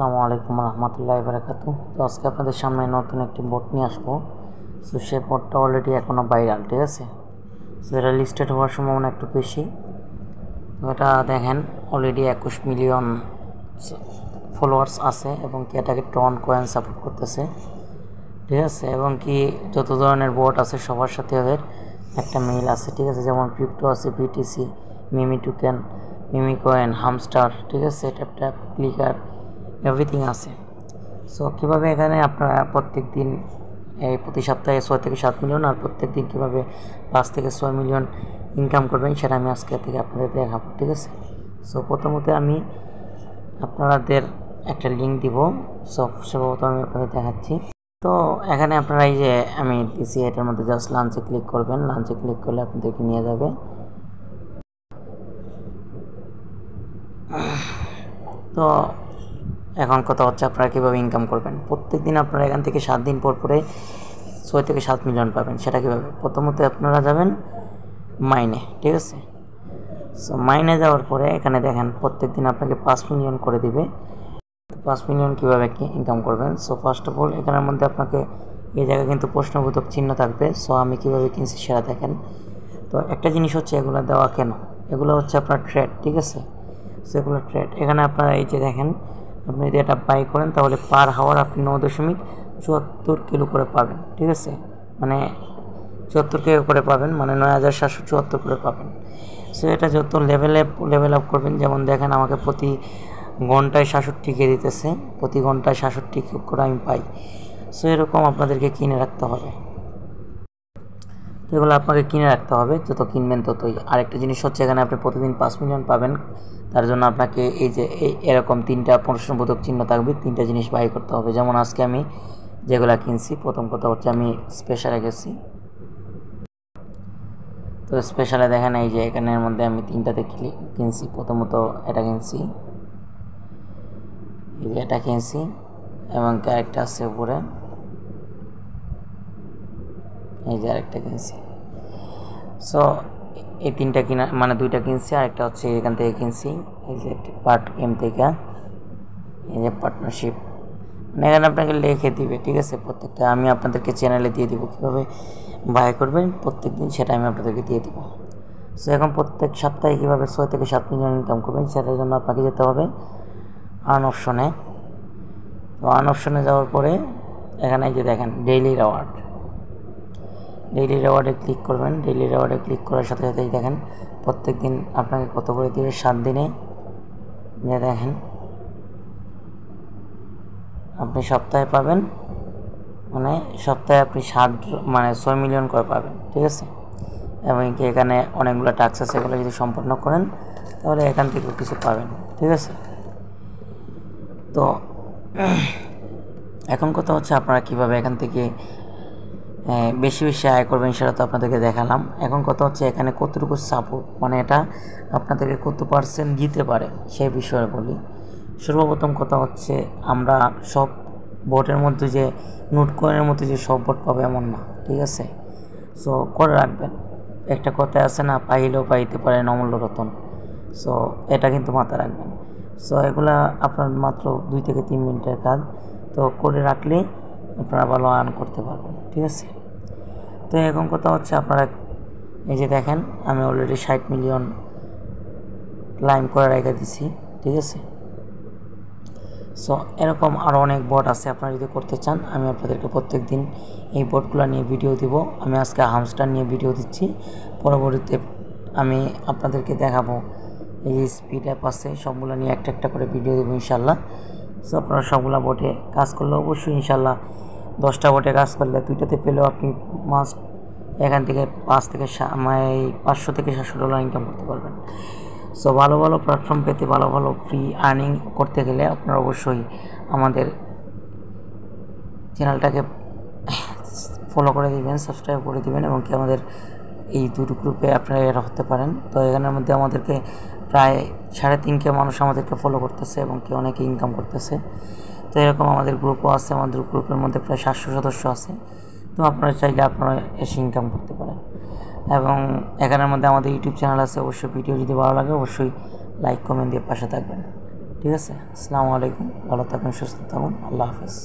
আসসালামু আলাইকুম রহমতুল্লাহি বারাকাতু। তো আজকে আপনাদের সামনে নতুন একটি বোট নিয়ে আসবো। সো সেই বোটটা অলরেডি এখনও ভাইরাল, ঠিক আছে। সো এটা লিস্টেড হওয়ার সম্ভাবনা একটু বেশি। তো এটা দেখেন অলরেডি 21 মিলিয়ন ফলোয়ার্স আছে এবং কি এটাকে টন কয়েন সাপোর্ট করতেছে, ঠিক আছে। এবং কি যত ধরনের বোট আছে সবার সাথে ওদের একটা মিল আছে, ঠিক আছে। যেমন ক্রিপ্টো আছে, বিটিসি, মিমি টোকেন, মিমি কয়েন, হামস্টার, ঠিক আছে, ট্যাপ ট্যাপ, ক্লিকার, এভরিথিং আছে। সো কীভাবে এখানে আপনারা প্রত্যেক দিন প্রতি সপ্তাহে 6 থেকে 7 মিলিয়ন আর প্রত্যেক দিন কীভাবে 5 থেকে 6 মিলিয়ন ইনকাম করবেন সেটা আমি আজকে থেকে আপনাদের দেখাবো, ঠিক আছে। সো প্রথমত আমি আপনাদের একটা লিঙ্ক দিব। সো সর্বপ্রথম আমি আপনাদের দেখাচ্ছি। তো এখানে আপনারা এই যে আমি দিছি এটার মধ্যে জাস্ট লাঞ্চে ক্লিক করবেন। লাঞ্চে ক্লিক করলে আপনাদেরকে নিয়ে যাবে। তো এখন কথা হচ্ছে আপনারা কীভাবে ইনকাম করবেন। প্রত্যেক দিন আপনারা এখান থেকে 7 দিন পর পরে 6 থেকে 7 মিলিয়ন পাবেন। সেটা কীভাবে? প্রথমত আপনারা যাবেন মাইনে, ঠিক আছে। সো মাইনে যাওয়ার পরে এখানে দেখেন প্রত্যেক দিন আপনাকে 5 মিলিয়ন করে দিবে। 5 মিলিয়ন কীভাবে ইনকাম করবেন? সো ফার্স্ট অফ অল এখানের মধ্যে আপনাকে এই জায়গায় কিন্তু প্রশ্নবোধক চিহ্ন থাকবে। সো আমি কীভাবে কিনছি সেটা দেখেন। তো একটা জিনিস হচ্ছে এগুলো দেওয়া কেন, এগুলো হচ্ছে আপনার ট্রেড, ঠিক আছে। সো এগুলো ট্রেড। এখানে আপনারা এই যে দেখেন, আপনি যদি এটা বাই করেন তাহলে পার হাওয়ার আপনি 9.74 কিলো করে পাবেন, ঠিক আছে। মানে 74 কিলো করে পাবেন, মানে 9774 করে পাবেন। সো এটা যত লেভেল আপ করবেন, যেমন দেখেন আমাকে প্রতি ঘন্টায় 67 কে দিতেছে, প্রতি ঘন্টায় 67 করে আমি পাই। সো এরকম আপনাদেরকে কিনে রাখতে হবে। এগুলো আপনাকে কিনে রাখতে হবে, যত কিনবেন ততই। আরেকটা জিনিস হচ্ছে এখানে আপনি প্রতিদিন 5 মিলিয়ন পাবেন, তার জন্য আপনাকে এই যে এরকম 3টা প্রশ্নবোধক চিহ্ন থাকবে, 3টা জিনিস বাই করতে হবে। যেমন আজকে আমি যেগুলো কিনছি, প্রথম কথা হচ্ছে আমি স্পেশালে গেছি। তো স্পেশালে দেখেন এই যে এখানের মধ্যে আমি 3টাতে কিনছি। প্রথমত এটা কিনছি, এই যে এটা কিনছি এবং আরেকটা আছে উপরে, এই যে আরেকটা কিনছি। সো এই 3টা কিনা মানে 2টা কিনছি, আরেকটা হচ্ছে এখান থেকে কিনছি, এই যে পার্ট গেম থেকে, এই যে পার্টনারশিপ, মানে এখানে আপনাকে লিখে দিবে, ঠিক আছে। প্রত্যেকটা আমি আপনাদেরকে চ্যানেলে দিয়ে দিব, কীভাবে বাই করবেন প্রত্যেক দিন সেটা আমি আপনাদেরকে দিয়ে দিব। সো এখন প্রত্যেক সপ্তাহে কীভাবে 6 থেকে 7 মিলিয়ন ইনকাম করবেন সেটার জন্য আপনাকে যেতে হবে আর্ন অপশনে। তো আর্ন অপশনে যাওয়ার পরে এখানে এই যে দেখেন ডেইলি রিওয়ার্ড, ডেইলি রিওয়ার্ডে ক্লিক করবেন। ডেইলি রিওয়ার্ডে ক্লিক করার সাথে সাথেই দেখেন প্রত্যেক দিন আপনাকে কত করে দেবে 7 দিনে। যে দেখেন আপনি সপ্তাহে পাবেন, মানে সপ্তাহে আপনি 6 মিলিয়ন করে পাবেন, ঠিক আছে। এবং কি এখানে অনেকগুলো টাস্ক আছে, এগুলো যদি সম্পন্ন করেন তাহলে এখান থেকেও কিছু পাবেন, ঠিক আছে। তো এখন কথা হচ্ছে আপনারা কীভাবে এখান থেকে বেশি বেশি আয় করবেন সেটা তো আপনাদেরকে দেখালাম। এখন কথা হচ্ছে এখানে কতটুকু সাপোর্ট, মানে এটা আপনাদেরকে কত % দিতে পারে সেই বিষয়ে বলি। সর্বপ্রথম কথা হচ্ছে আমরা সব বোটের মধ্যে যে নোট কয়েনের মধ্যে যে সব বোট পাবে এমন না, ঠিক আছে। সো করে রাখবেন, একটা কথা আছে না, পাইলেও পাইতে পারেন অমূল্য রতন। সো এটা কিন্তু মাথায় রাখবেন। সো এগুলা আপনার মাত্র 2 থেকে 3 মিনিটের কাজ, তো করে রাখলে আপনারা ভালো আর্ন করতে পারবেন, ঠিক আছে। তো এখন কথা হচ্ছে আপনারা এই যে দেখেন আমি অলরেডি 60 মিলিয়ন ক্লাইম করে রেখে দিছি, ঠিক আছে। সো এরকম আরও অনেক বোট আছে, আপনারা যদি করতে চান আমি আপনাদেরকে প্রত্যেক দিন এই বোটগুলো নিয়ে ভিডিও দিব। আমি আজকে হামস্টার নিয়ে ভিডিও দিচ্ছি, পরবর্তীতে আমি আপনাদেরকে দেখাবো এই যে স্পিড অ্যাপ আছে, সবগুলো নিয়ে একটা একটা করে ভিডিও দেবো ইনশাল্লাহ। সো আপনারা সবগুলো বোটে কাজ করলে অবশ্যই ইনশাল্লাহ 10টা বোটে কাজ করলে 2টাতে পেলেও আপনি মাস্ট এখান থেকে 500 থেকে 700 ডলার ইনকাম করতে পারবেন। সো ভালো ভালো প্ল্যাটফর্ম পেতে, ভালো ভালো ফ্রি আর্নিং করতে গেলে আপনারা অবশ্যই আমাদের চ্যানেলটাকে ফলো করে দিবেন, সাবস্ক্রাইব করে দিবেন এবং কি আমাদের এই দুটো গ্রুপে আপনারা এর হতে পারেন। তো এখানের মধ্যে আমাদেরকে প্রায় 3.5K মানুষ আমাদেরকে ফলো করতেছে এবং কি অনেকে ইনকাম করতেছে। তো এরকম আমাদের গ্রুপও আছে, আমাদের গ্রুপের মধ্যে প্রায় 700 সদস্য আছে। তো আপনারা চাইলে আপনারা এসে ইনকাম করতে পারেন। এবং এখানের মধ্যে আমাদের ইউটিউব চ্যানেল আছে, অবশ্যই ভিডিও যদি ভালো লাগে অবশ্যই লাইক কমেন্ট দিয়ে পাশে থাকবেন। ঠিক আছে। আসসালামু আলাইকুম, ভালো থাকুন, সুস্থ থাকুন, আল্লাহ হাফেজ।